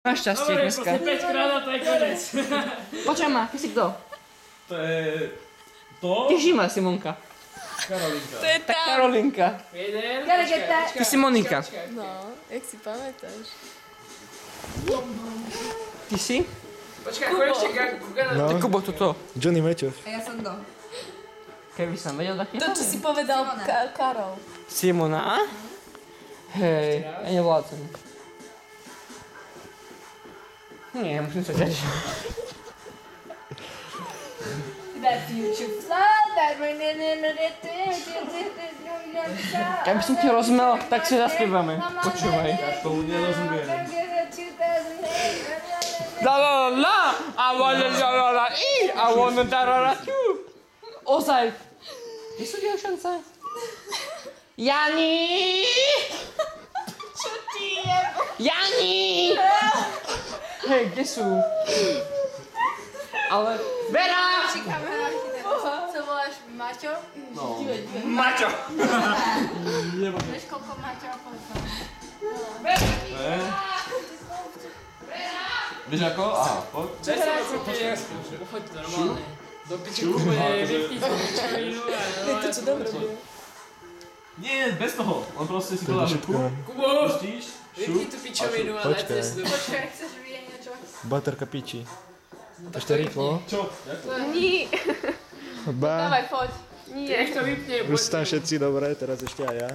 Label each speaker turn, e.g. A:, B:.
A: Máš šťastie dneska.
B: 5 krát a to je konec.
A: Počkaj ma, ty si kto?
C: To je... To?
A: Ty Žima, Simonka.
C: Karolinka.
D: To je
A: Tak
D: tá.
A: Karolinka.
B: Jeden.
A: Ty si Monika.
D: No, jak si pamätáš.
A: Ty si?
B: Počkaj, ako ešte Gugana.
A: Ty Kubo, toto.
E: Johnny Meťov.
F: A ja som do.
A: Keby som vedel, tak
D: To, čo si povedal Karol.
A: Simona? Hej, ja nevládzem. Nie, musím sa ťať. Keby som ti rozmel, tak si zaspievame. Počúvaj.
C: Ja tomu nerozumiem.
A: La la la la, I wanna la la la I wanna da la la tu. Ozaj. Kde sú dievčance? Jani!
D: Čo ti je?
A: Jani! Hej, kde sú? Ale... Vera!
F: Co voláš, Maťo?
C: No.
A: Maťo!
F: Vieš, koľko Maťo a koľko?
C: Vieš ako? Aha, poď.
B: Daj sa do kopie, uchoď to normálne. Do piči Kubo je vypnúť pičovinu a normálne.
D: To čo dobre bude.
C: Nie, bez toho. On proste si to dá ruku,
B: Kubo!
C: pustíš,
B: Vypni
C: šup.
B: tú pičovinu a
E: Počkaj.
B: dajte si do piči.
F: Počkaj, chceš vidieť niečo?
E: Baterka piči. Ešte rýchlo.
C: Čo?
D: Nie.
E: Ba.
D: Dávaj, poď.
B: Nech to vypne.
E: Už sú tam všetci, dobre, teraz ešte aj ja.